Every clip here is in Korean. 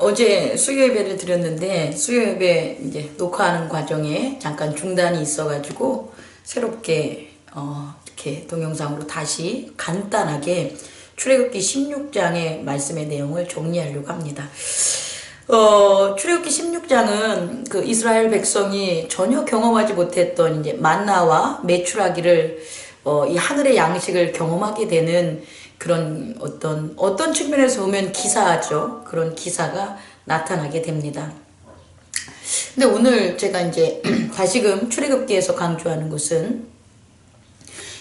어제 수요 예배를 드렸는데 수요 예배 이제 녹화하는 과정에 잠깐 중단이 있어가지고 새롭게 이렇게 동영상으로 다시 간단하게 출애굽기 16장의 말씀의 내용을 정리하려고 합니다. 출애굽기 16장은 그 이스라엘 백성이 전혀 경험하지 못했던 이제 만나와 메추라기를 이 하늘의 양식을 경험하게 되는 그런 어떤 측면에서 보면 기사죠. 그런 기사가 나타나게 됩니다. 근데 오늘 제가 이제 다시금 출애굽기에서 강조하는 것은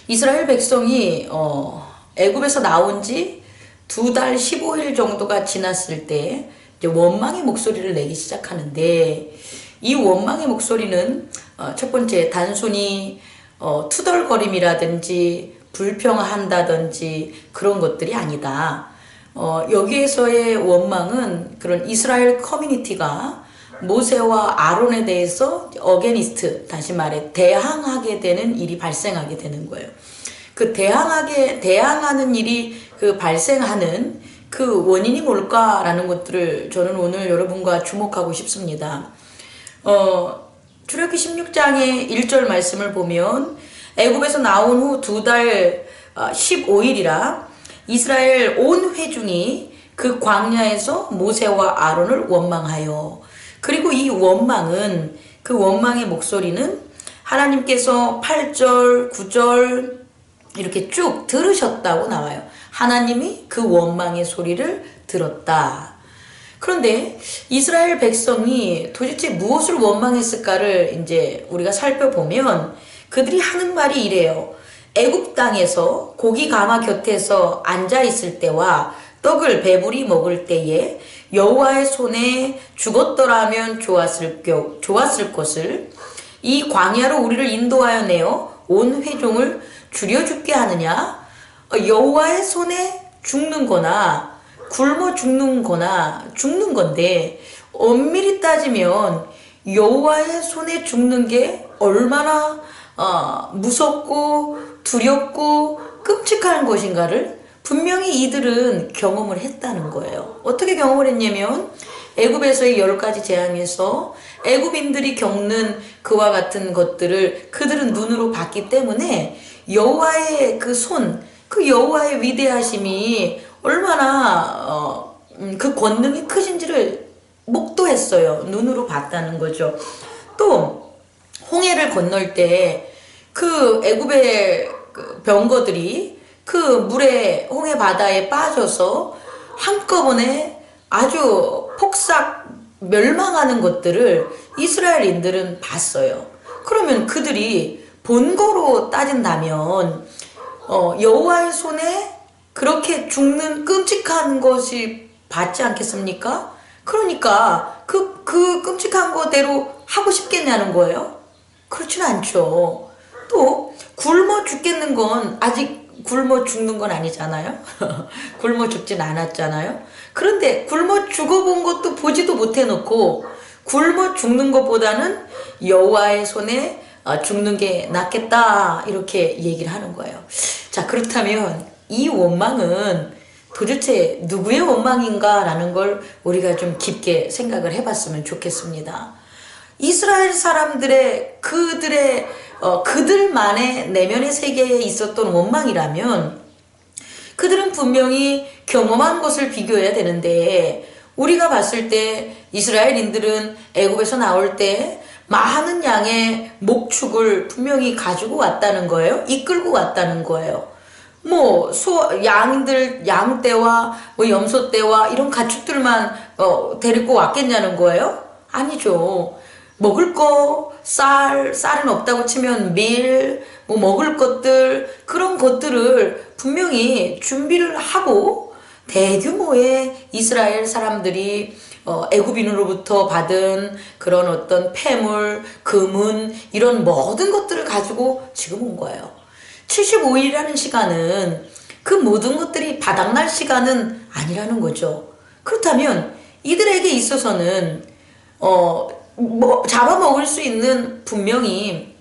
이스라엘 백성이 애굽에서 나온 지 2달 15일 정도가 지났을 때 이제 원망의 목소리를 내기 시작하는데, 이 원망의 목소리는 첫 번째 단순히 투덜거림이라든지 불평한다든지 그런 것들이 아니다. 여기에서의 원망은 그런 이스라엘 커뮤니티가 모세와 아론에 대해서 어게니스트, 다시 말해 대항하게 되는 일이 발생하게 되는 거예요. 그 대항하는 일이 그 발생하는 그 원인이 뭘까라는 것들을 저는 오늘 여러분과 주목하고 싶습니다. 출애굽기 16장의 1절 말씀을 보면 애굽에서 나온 후 2달 15일이라 이스라엘 온 회중이 그 광야에서 모세와 아론을 원망하여, 그리고 이 원망은, 그 원망의 목소리는 하나님께서 8절 9절 이렇게 쭉 들으셨다고 나와요. 하나님이 그 원망의 소리를 들었다. 그런데 이스라엘 백성이 도대체 무엇을 원망했을까를 이제 우리가 살펴보면 그들이 하는 말이 이래요. 애굽 땅에서 고기 가마 곁에서 앉아 있을 때와 떡을 배불리 먹을 때에 여호와의 손에 죽었더라면 좋았을 것을, 이 광야로 우리를 인도하여 내어 온 회중을 죽여 죽게 하느냐. 여호와의 손에 죽는 거나 굶어 죽는 거나 죽는 건데, 엄밀히 따지면 여호와의 손에 죽는 게 얼마나 무섭고 두렵고 끔찍한 것인가를 분명히 이들은 경험을 했다는 거예요. 어떻게 경험을 했냐면 애굽에서의 10가지 재앙에서 애굽인들이 겪는 그와 같은 것들을 그들은 눈으로 봤기 때문에 여호와의 그 손, 그 여호와의 위대하심이 얼마나 그 권능이 크신지를 목도했어요. 눈으로 봤다는 거죠. 또 홍해를 건널 때 그 애굽의 그 병거들이 그 물에, 홍해 바다에 빠져서 한꺼번에 아주 폭삭 멸망하는 것들을 이스라엘인들은 봤어요. 그러면 그들이 본거로 따진다면 여호와의 손에 그렇게 죽는 끔찍한 것이 봤지 않겠습니까? 그러니까 그 끔찍한 거대로 하고 싶겠냐는 거예요? 그렇지는 않죠. 또 굶어 죽겠는 건 아직 굶어 죽는 건 아니잖아요. 굶어 죽진 않았잖아요. 그런데 굶어 죽어본 것도 보지도 못해놓고 굶어 죽는 것보다는 여호와의 손에 죽는 게 낫겠다, 이렇게 얘기를 하는 거예요. 자, 그렇다면 이 원망은 도대체 누구의 원망인가라는 걸 우리가 좀 깊게 생각을 해봤으면 좋겠습니다. 이스라엘 사람들의 그들만의 내면의 세계에 있었던 원망이라면 그들은 분명히 경험한 것을 비교해야 되는데, 우리가 봤을 때 이스라엘인들은 애굽에서 나올 때 많은 양의 목축을 분명히 가지고 왔다는 거예요. 이끌고 왔다는 거예요. 뭐 양떼와 뭐 염소떼와 이런 가축들만 데리고 왔겠냐는 거예요? 아니죠. 먹을 거, 쌀은 없다고 치면 밀, 뭐 먹을 것들, 그런 것들을 분명히 준비를 하고 대규모의 이스라엘 사람들이 애굽인으로부터 받은 그런 어떤 폐물, 금은, 이런 모든 것들을 가지고 지금 온 거예요. 75일이라는 시간은 그 모든 것들이 바닥날 시간은 아니라는 거죠. 그렇다면 이들에게 있어서는 잡아먹을 수 있는 분명히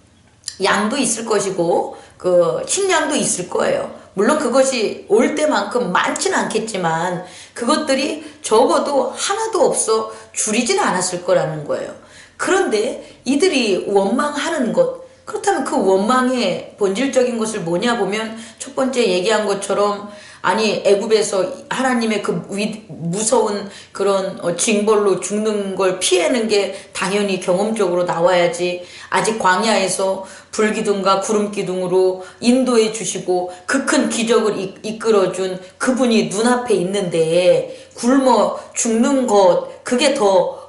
양도 있을 것이고 그 식량도 있을 거예요. 물론 그것이 올 때만큼 많지는 않겠지만 그것들이 적어도 하나도 없어 줄이지는 않았을 거라는 거예요. 그런데 이들이 원망하는 것, 그렇다면 그 원망의 본질적인 것을 뭐냐 보면 첫 번째 얘기한 것처럼 아니 애굽에서 하나님의 그 무서운 그런 징벌로 죽는 걸 피하는 게 당연히 경험적으로 나와야지. 아직 광야에서 불기둥과 구름기둥으로 인도해 주시고 그 큰 기적을 이끌어준 그분이 눈앞에 있는데 굶어 죽는 것, 그게 더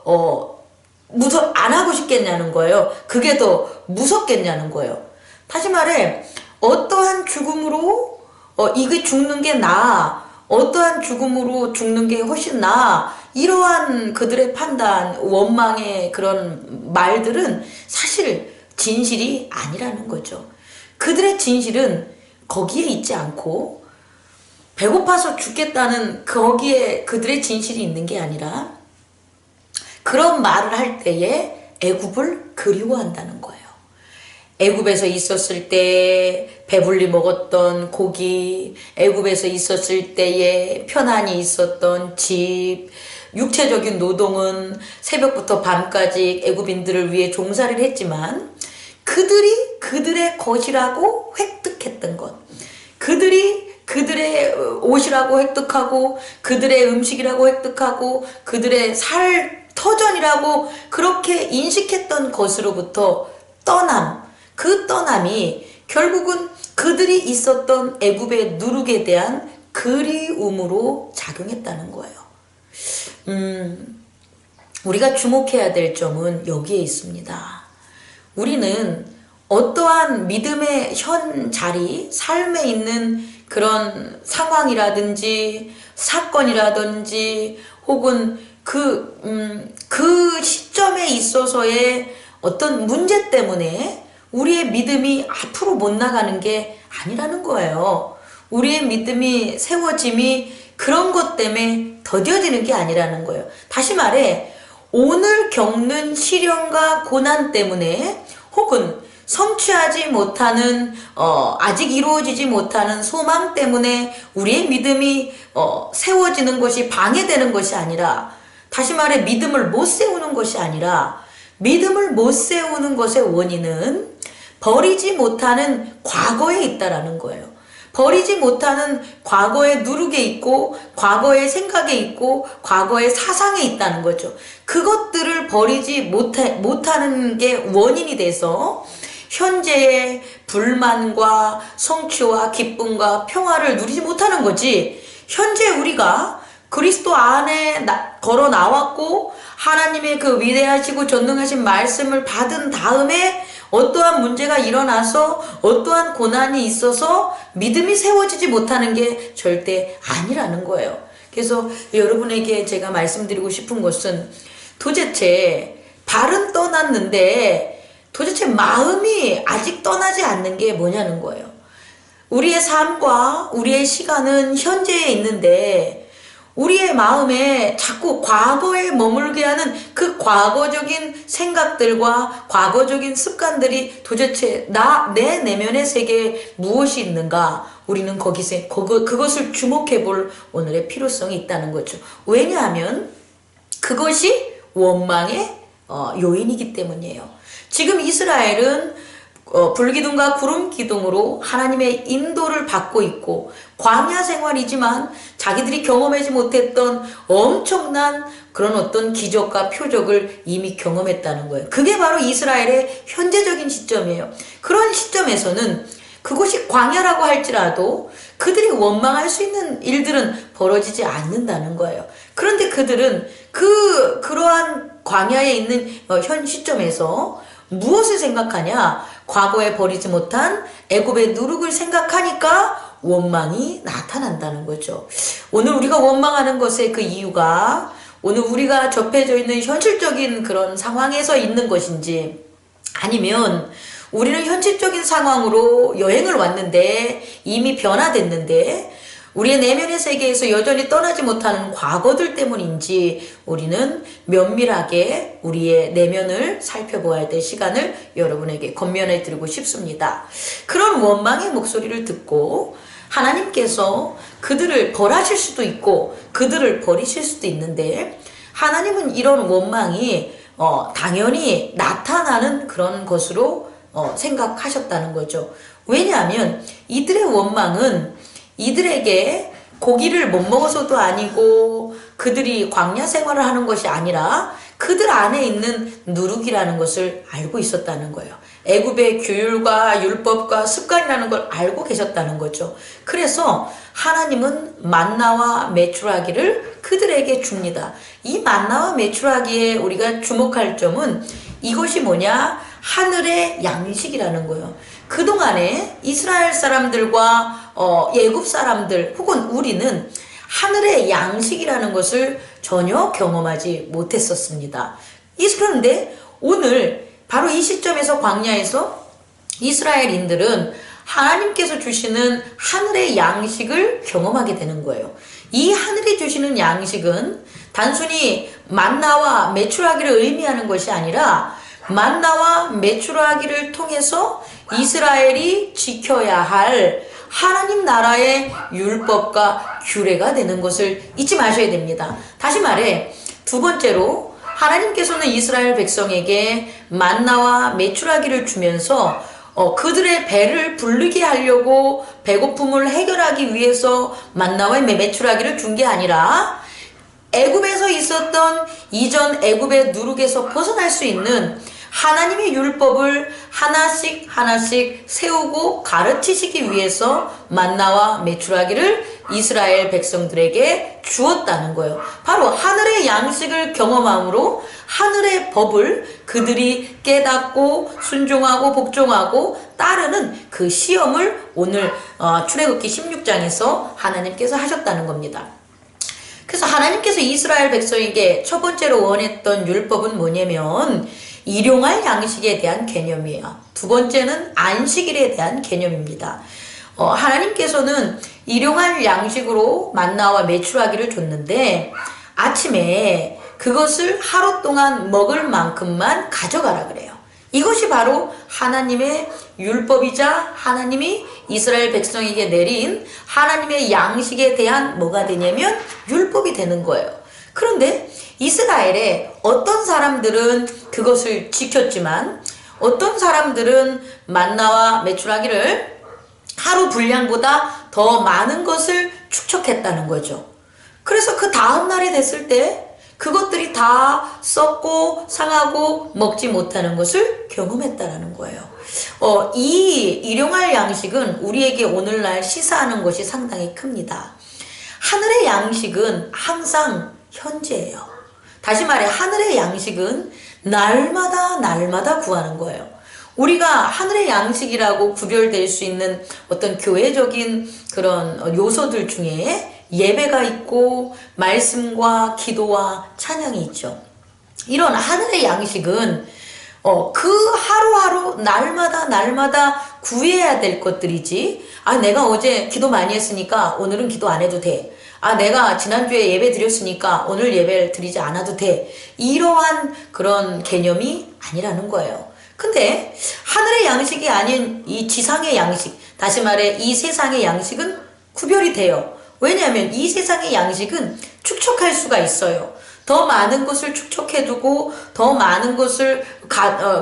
안 하고 싶겠냐는 거예요. 그게 더 무섭겠냐는 거예요. 다시 말해 어떠한 죽음으로 이게 죽는 게 나아, 어떠한 죽음으로 죽는 게 훨씬 나아, 이러한 그들의 판단, 원망의 그런 말들은 사실 진실이 아니라는 거죠. 그들의 진실은 거기에 있지 않고 배고파서 죽겠다는 거기에 그들의 진실이 있는 게 아니라 그런 말을 할 때에 애굽을 그리워한다는 거예요. 애굽에서 있었을 때 배불리 먹었던 고기, 애굽에서 있었을 때에 편안히 있었던 집, 육체적인 노동은 새벽부터 밤까지 애굽인들을 위해 종살이를 했지만 그들이 그들의 것이라고 획득했던 것, 그들이 그들의 옷이라고 획득하고 그들의 음식이라고 획득하고 그들의 살 터전이라고 그렇게 인식했던 것으로부터 그 떠남이 결국은 그들이 있었던 애굽의 누룩에 대한 그리움으로 작용했다는 거예요. 우리가 주목해야 될 점은 여기에 있습니다. 우리는 어떠한 믿음의 현 자리, 삶에 있는 그런 상황이라든지 사건이라든지 혹은 그 시점에 있어서의 어떤 문제 때문에 우리의 믿음이 앞으로 못 나가는 게 아니라는 거예요. 우리의 믿음이 세워짐이 그런 것 때문에 더뎌지는 게 아니라는 거예요. 다시 말해 오늘 겪는 시련과 고난 때문에 혹은 성취하지 못하는 아직 이루어지지 못하는 소망 때문에 우리의 믿음이 세워지는 것이 방해되는 것이 아니라, 다시 말해 믿음을 못 세우는 것이 아니라, 믿음을 못 세우는 것의 원인은 버리지 못하는 과거에 있다라는 거예요. 버리지 못하는 과거의 누룩에 있고 과거의 생각에 있고 과거의 사상에 있다는 거죠. 그것들을 버리지 못하는 게 원인이 돼서 현재의 불만과 성취와 기쁨과 평화를 누리지 못하는 거지. 현재 우리가 그리스도 안에 걸어 나왔고 하나님의 그 위대하시고 전능하신 말씀을 받은 다음에 어떠한 문제가 일어나서 어떠한 고난이 있어서 믿음이 세워지지 못하는 게 절대 아니라는 거예요. 그래서 여러분에게 제가 말씀드리고 싶은 것은 도대체 발은 떠났는데 도대체 마음이 아직 떠나지 않는 게 뭐냐는 거예요. 우리의 삶과 우리의 시간은 현재에 있는데 우리의 마음에 자꾸 과거에 머물게 하는 그 과거적인 생각들과 과거적인 습관들이 도대체 내 내면의 세계에 무엇이 있는가, 우리는 거기서 그것을 주목해 볼 오늘의 필요성이 있다는 거죠. 왜냐하면 그것이 원망의 요인이기 때문이에요. 지금 이스라엘은 불기둥과 구름기둥으로 하나님의 인도를 받고 있고 광야 생활이지만 자기들이 경험하지 못했던 엄청난 그런 어떤 기적과 표적을 이미 경험했다는 거예요. 그게 바로 이스라엘의 현재적인 시점이에요. 그런 시점에서는 그것이 광야라고 할지라도 그들이 원망할 수 있는 일들은 벌어지지 않는다는 거예요. 그런데 그들은 그러한 광야에 있는 현 시점에서 무엇을 생각하냐? 과거에 버리지 못한 애굽의 누룩을 생각하니까 원망이 나타난다는 거죠. 오늘 우리가 원망하는 것의 그 이유가 오늘 우리가 접해져 있는 현실적인 그런 상황에서 있는 것인지, 아니면 우리는 현실적인 상황으로 여행을 왔는데 이미 변화됐는데 우리의 내면의 세계에서 여전히 떠나지 못하는 과거들 때문인지 우리는 면밀하게 우리의 내면을 살펴보아야 될 시간을 여러분에게 권면해 드리고 싶습니다. 그런 원망의 목소리를 듣고 하나님께서 그들을 벌하실 수도 있고 그들을 버리실 수도 있는데, 하나님은 이런 원망이 당연히 나타나는 그런 것으로 생각하셨다는 거죠. 왜냐하면 이들의 원망은 이들에게 고기를 못 먹어서도 아니고 그들이 광야 생활을 하는 것이 아니라 그들 안에 있는 누룩이라는 것을 알고 있었다는 거예요. 애굽의 규율과 율법과 습관이라는 걸 알고 계셨다는 거죠. 그래서 하나님은 만나와 메추라기를 그들에게 줍니다. 이 만나와 메추라기에 우리가 주목할 점은 이것이 뭐냐? 하늘의 양식이라는 거예요. 그동안에 이스라엘 사람들과 애굽 사람들 혹은 우리는 하늘의 양식이라는 것을 전혀 경험하지 못했었습니다. 그런데 오늘 바로 이 시점에서 광야에서 이스라엘인들은 하나님께서 주시는 하늘의 양식을 경험하게 되는 거예요. 이 하늘이 주시는 양식은 단순히 만나와 메추라기를 의미하는 것이 아니라 만나와 메추라기를 통해서 이스라엘이 지켜야 할 하나님 나라의 율법과 규례가 되는 것을 잊지 마셔야 됩니다. 다시 말해, 두 번째로 하나님께서는 이스라엘 백성에게 만나와 메추라기를 주면서 그들의 배를 부르게 하려고 배고픔을 해결하기 위해서 만나와 메추라기를 준 게 아니라 애굽에서 있었던 이전 애굽의 누룩에서 벗어날 수 있는 하나님의 율법을 하나씩 하나씩 세우고 가르치시기 위해서 만나와 메추라기를 이스라엘 백성들에게 주었다는 거예요. 바로 하늘의 양식을 경험함으로 하늘의 법을 그들이 깨닫고 순종하고 복종하고 따르는 그 시험을 오늘 출애굽기 16장에서 하나님께서 하셨다는 겁니다. 그래서 하나님께서 이스라엘 백성에게 첫 번째로 원했던 율법은 뭐냐면 일용할 양식에 대한 개념이에요. 두 번째는 안식일에 대한 개념입니다. 하나님께서는 일용할 양식으로 만나와 메추라기를 줬는데 아침에 그것을 하루 동안 먹을 만큼만 가져가라 그래요. 이것이 바로 하나님의 율법이자 하나님이 이스라엘 백성에게 내린 하나님의 양식에 대한 뭐가 되냐면 율법이 되는 거예요. 그런데 이스라엘에 어떤 사람들은 그것을 지켰지만 어떤 사람들은 만나와 메추라기를 하루 분량보다 더 많은 것을 축적했다는 거죠. 그래서 그 다음 날이 됐을 때 그것들이 다 썩고 상하고 먹지 못하는 것을 경험했다는 거예요. 이 일용할 양식은 우리에게 오늘날 시사하는 것이 상당히 큽니다. 하늘의 양식은 항상 현재예요. 다시 말해 하늘의 양식은 날마다 구하는 거예요. 우리가 하늘의 양식이라고 구별될 수 있는 어떤 교회적인 그런 요소들 중에 예배가 있고 말씀과 기도와 찬양이 있죠. 이런 하늘의 양식은 그 하루하루 날마다 구해야 될 것들이지, 내가 어제 기도 많이 했으니까 오늘은 기도 안 해도 돼. 내가 지난주에 예배 드렸으니까 오늘 예배를 드리지 않아도 돼. 이러한 그런 개념이 아니라는 거예요. 근데 하늘의 양식이 아닌 이 지상의 양식, 다시 말해 이 세상의 양식은 구별이 돼요. 왜냐하면 이 세상의 양식은 축적할 수가 있어요. 더 많은 것을 축적해두고 더 많은 것을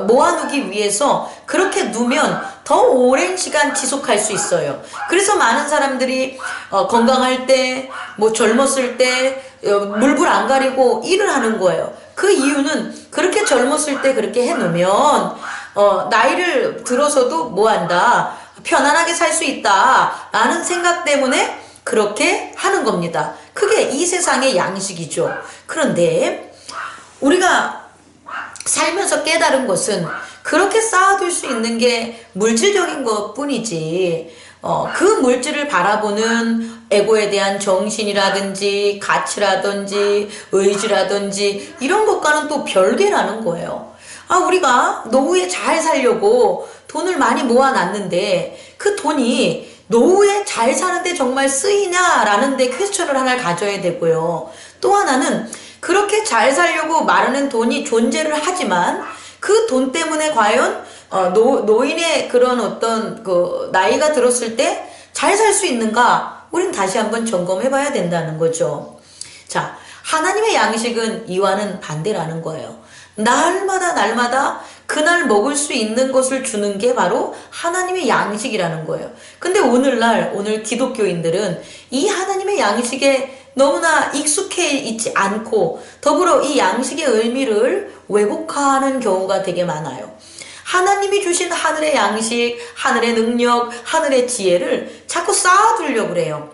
모아두기 위해서 그렇게 두면 더 오랜 시간 지속할 수 있어요. 그래서 많은 사람들이 건강할 때, 젊었을 때 물불 안 가리고 일을 하는 거예요. 그 이유는 그렇게 젊었을 때 그렇게 해놓으면 나이를 들어서도 뭐한다, 편안하게 살 수 있다 라는 생각 때문에 그렇게 하는 겁니다. 그게 이 세상의 양식이죠. 그런데 우리가 살면서 깨달은 것은 그렇게 쌓아둘 수 있는 게 물질적인 것 뿐이지, 그 물질을 바라보는 에고에 대한 정신이라든지 가치라든지 의지라든지 이런 것과는 또 별개라는 거예요. 우리가 노후에 잘 살려고 돈을 많이 모아놨는데 그 돈이 노후에 잘 사는데 정말 쓰이냐라는 데 퀘스천을 하나 가져야 되고요. 또 하나는 그렇게 잘 살려고 마르는 돈이 존재를 하지만 그 돈 때문에 과연 노인의 그런 어떤 나이가 들었을 때 잘 살 수 있는가? 우린 다시 한번 점검해 봐야 된다는 거죠. 자, 하나님의 양식은 이와는 반대라는 거예요. 날마다 그날 먹을 수 있는 것을 주는 게 바로 하나님의 양식이라는 거예요. 근데 오늘 기독교인들은 이 하나님의 양식에 너무나 익숙해 있지 않고 더불어 이 양식의 의미를 왜곡하는 경우가 되게 많아요. 하나님이 주신 하늘의 양식, 하늘의 능력, 하늘의 지혜를 자꾸 쌓아두려고 그래요.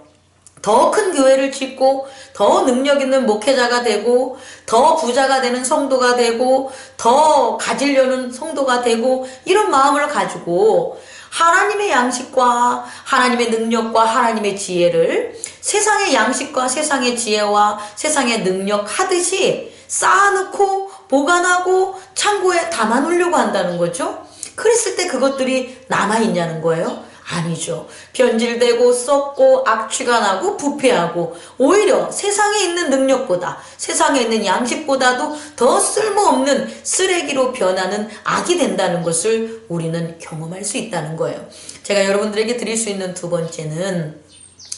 더 큰 교회를 짓고 더 능력 있는 목회자가 되고 더 부자가 되는 성도가 되고 더 가지려는 성도가 되고 이런 마음을 가지고 하나님의 양식과 하나님의 능력과 하나님의 지혜를 세상의 양식과 세상의 지혜와 세상의 능력 하듯이 쌓아놓고 보관하고 창고에 담아놓으려고 한다는 거죠. 그랬을 때 그것들이 남아있냐는 거예요. 아니죠. 변질되고 썩고 악취가 나고 부패하고 오히려 세상에 있는 능력보다 세상에 있는 양식보다도 더 쓸모없는 쓰레기로 변하는 악이 된다는 것을 우리는 경험할 수 있다는 거예요. 제가 여러분들에게 드릴 수 있는 두 번째는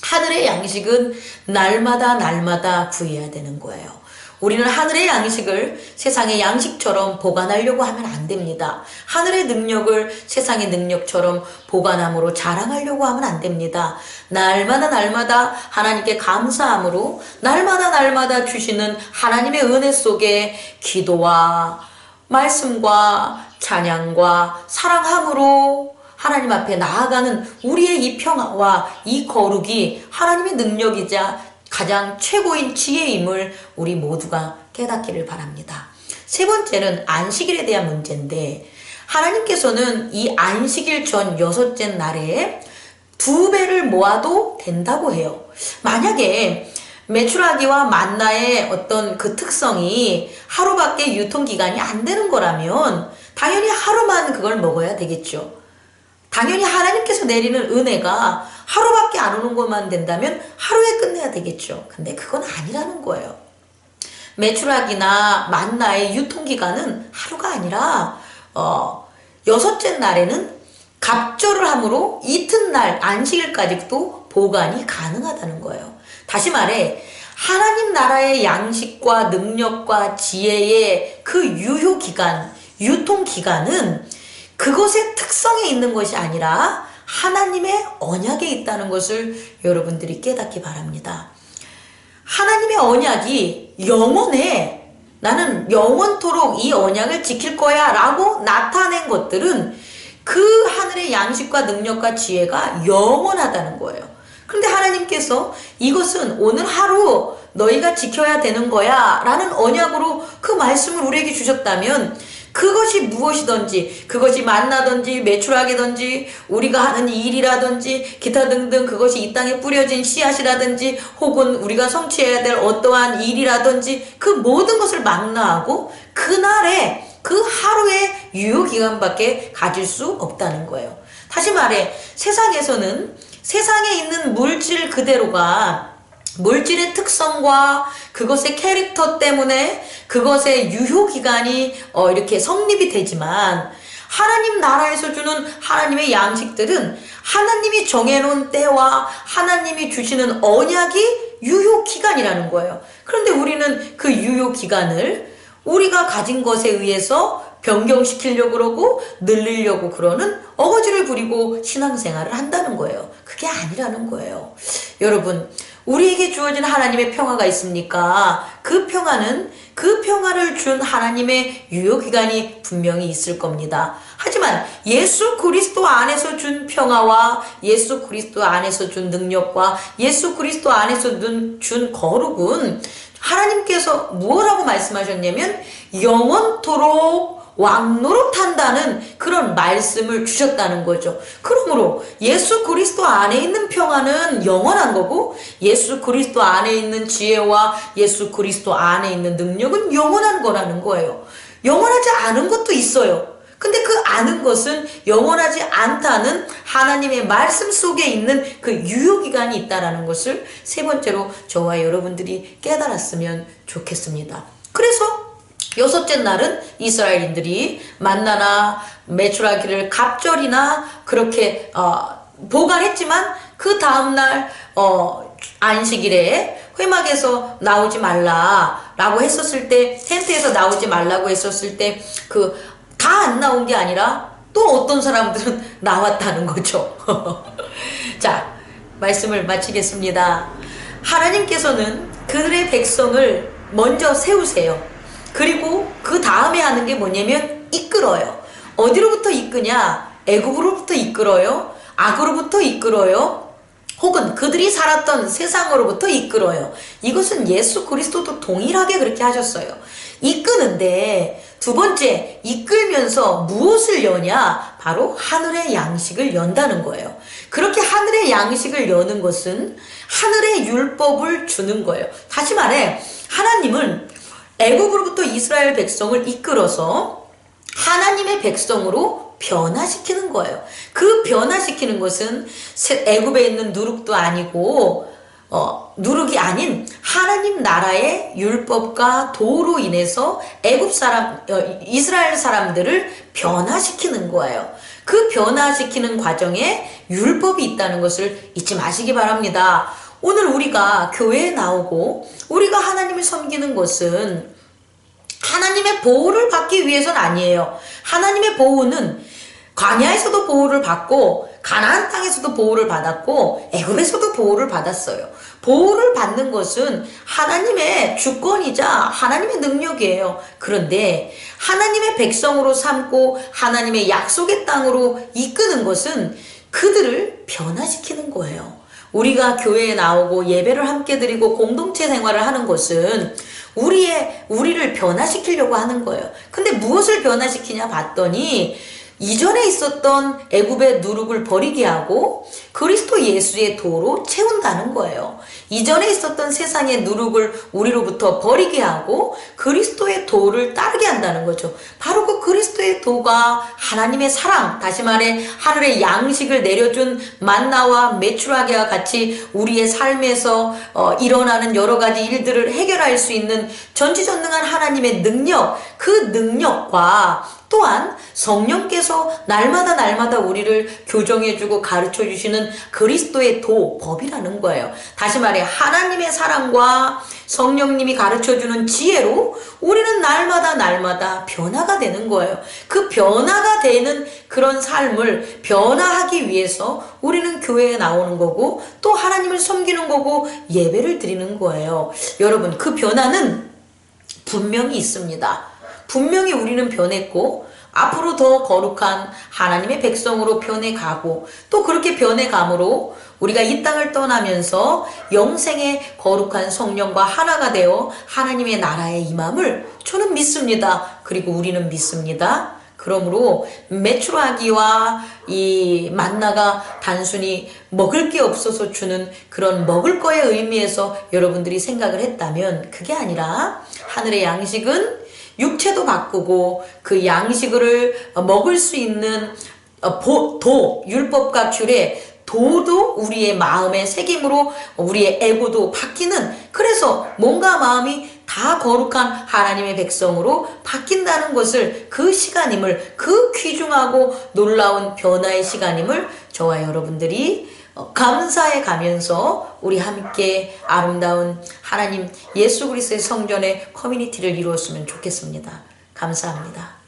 하늘의 양식은 날마다 구해야 되는 거예요. 우리는 하늘의 양식을 세상의 양식처럼 보관하려고 하면 안 됩니다. 하늘의 능력을 세상의 능력처럼 보관함으로 자랑하려고 하면 안 됩니다. 날마다 하나님께 감사함으로 날마다 주시는 하나님의 은혜 속에 기도와 말씀과 찬양과 사랑함으로 하나님 앞에 나아가는 우리의 이 평화와 이 거룩이 하나님의 능력이자 가장 최고인 지혜임을 우리 모두가 깨닫기를 바랍니다. 세 번째는 안식일에 대한 문제인데 하나님께서는 이 안식일 전 6째 날에 2배를 모아도 된다고 해요. 만약에 메추라기와 만나의 어떤 그 특성이 하루밖에 유통기간이 안 되는 거라면 당연히 하루만 그걸 먹어야 되겠죠. 당연히 하나님께서 내리는 은혜가 하루밖에 안 오는 것만 된다면 하루에 끝내야 되겠죠. 근데 그건 아니라는 거예요. 메추라기나 만나의 유통기간은 하루가 아니라 6째 날에는 갑절을 함으로 이튿날 안식일까지도 보관이 가능하다는 거예요. 다시 말해 하나님 나라의 양식과 능력과 지혜의 그 유효기간, 유통기간은 그것의 특성에 있는 것이 아니라 하나님의 언약에 있다는 것을 여러분들이 깨닫기 바랍니다. 하나님의 언약이 영원해. 나는 영원토록 이 언약을 지킬 거야 라고 나타낸 것들은 그 하늘의 양식과 능력과 지혜가 영원하다는 거예요. 그런데 하나님께서 이것은 오늘 하루 너희가 지켜야 되는 거야 라는 언약으로 그 말씀을 우리에게 주셨다면 그것이 무엇이든지 그것이 만나든지 메추라기든지 우리가 하는 일이라든지 기타 등등 그것이 이 땅에 뿌려진 씨앗이라든지 혹은 우리가 성취해야 될 어떠한 일이라든지 그 모든 것을 망라하고 그날에 그 하루의 유효기간밖에 가질 수 없다는 거예요. 다시 말해 세상에서는 세상에 있는 물질 그대로가 물질의 특성과 그것의 캐릭터 때문에 그것의 유효기간이 이렇게 성립이 되지만 하나님 나라에서 주는 하나님의 양식들은 하나님이 정해놓은 때와 하나님이 주시는 언약이 유효기간이라는 거예요. 그런데 우리는 그 유효기간을 우리가 가진 것에 의해서 변경시키려고 그러고 늘리려고 그러는 어거지를 부리고 신앙생활을 한다는 거예요. 그게 아니라는 거예요. 여러분 우리에게 주어진 하나님의 평화가 있습니까? 그 평화는 그 평화를 준 하나님의 유효기간이 분명히 있을 겁니다. 하지만 예수 그리스도 안에서 준 평화와 예수 그리스도 안에서 준 능력과 예수 그리스도 안에서 준 거룩은 하나님께서 무엇라고 말씀하셨냐면 영원토록 왕노릇한다는 그런 말씀을 주셨다는 거죠. 그러므로 예수 그리스도 안에 있는 평화는 영원한 거고 예수 그리스도 안에 있는 지혜와 예수 그리스도 안에 있는 능력은 영원한 거라는 거예요. 영원하지 않은 것도 있어요. 근데 그 아는 것은 영원하지 않다는 하나님의 말씀 속에 있는 그 유효기간이 있다는 것을 세 번째로 저와 여러분들이 깨달았으면 좋겠습니다. 그래서 6째 날은 이스라엘인들이 만나나 메추라기를 갑절이나 그렇게 보관했지만 그 다음날 안식일에 회막에서 나오지 말라라고 했었을 때, 텐트에서 나오지 말라고 했었을 때 다 안 나온 게 아니라 또 어떤 사람들은 나왔다는 거죠. 자, 말씀을 마치겠습니다. 하나님께서는 그들의 백성을 먼저 세우세요. 그리고 그 다음에 하는 게 뭐냐면 이끌어요. 어디로부터 이끄냐? 애굽으로부터 이끌어요. 악으로부터 이끌어요. 혹은 그들이 살았던 세상으로부터 이끌어요. 이것은 예수 그리스도도 동일하게 그렇게 하셨어요. 이끄는데 두 번째, 이끌면서 무엇을 여냐? 바로 하늘의 양식을 연다는 거예요. 그렇게 하늘의 양식을 여는 것은 하늘의 율법을 주는 거예요. 다시 말해, 하나님은 애굽으로부터 이스라엘 백성을 이끌어서 하나님의 백성으로 변화시키는 거예요. 그 변화시키는 것은 애굽에 있는 누룩도 아니고 누룩이 아닌 하나님 나라의 율법과 도로 인해서 이스라엘 사람들을 변화시키는 거예요. 그 변화시키는 과정에 율법이 있다는 것을 잊지 마시기 바랍니다. 오늘 우리가 교회에 나오고 우리가 하나님을 섬기는 것은 하나님의 보호를 받기 위해서는 아니에요. 하나님의 보호는 광야에서도 보호를 받고 가나안 땅에서도 보호를 받았고 애굽에서도 보호를 받았어요. 보호를 받는 것은 하나님의 주권이자 하나님의 능력이에요. 그런데 하나님의 백성으로 삼고 하나님의 약속의 땅으로 이끄는 것은 그들을 변화시키는 거예요. 우리가 교회에 나오고 예배를 함께 드리고 공동체 생활을 하는 것은 우리를 변화시키려고 하는 거예요. 근데 무엇을 변화시키냐 봤더니 이전에 있었던 애굽의 누룩을 버리게 하고 그리스도 예수의 도로 채운다는 거예요. 이전에 있었던 세상의 누룩을 우리로부터 버리게 하고 그리스도의 도를 따르게 한다는 거죠. 바로 그 그리스도의 도가 하나님의 사랑, 다시 말해 하늘의 양식을 내려준 만나와 메추라기와 같이 우리의 삶에서 일어나는 여러 가지 일들을 해결할 수 있는 전지전능한 하나님의 능력, 그 능력과 또한 성령께서 날마다 우리를 교정해주고 가르쳐주시는 그리스도의 도, 법이라는 거예요. 다시 말해 하나님의 사랑과 성령님이 가르쳐주는 지혜로 우리는 날마다 변화가 되는 거예요. 그 변화가 되는 그런 삶을 변화하기 위해서 우리는 교회에 나오는 거고 또 하나님을 섬기는 거고 예배를 드리는 거예요. 여러분, 그 변화는 분명히 있습니다. 분명히 우리는 변했고 앞으로 더 거룩한 하나님의 백성으로 변해가고 또 그렇게 변해감으로 우리가 이 땅을 떠나면서 영생의 거룩한 성령과 하나가 되어 하나님의 나라에 임함을 저는 믿습니다. 그리고 우리는 믿습니다. 그러므로 메추라기와 이 만나가 단순히 먹을 게 없어서 주는 그런 먹을 거의 의미에서 여러분들이 생각을 했다면 그게 아니라 하늘의 양식은 육체도 바꾸고 그 양식을 먹을 수 있는 율법과 규례, 도도 우리의 마음의 새김으로 우리의 에고도 바뀌는, 그래서 몸과 마음이 다 거룩한 하나님의 백성으로 바뀐다는 것을, 그 시간임을, 그 귀중하고 놀라운 변화의 시간임을 저와 여러분들이 감사해 가면서 우리 함께 아름다운 하나님 예수 그리스도의 성전의 커뮤니티를 이루었으면 좋겠습니다. 감사합니다.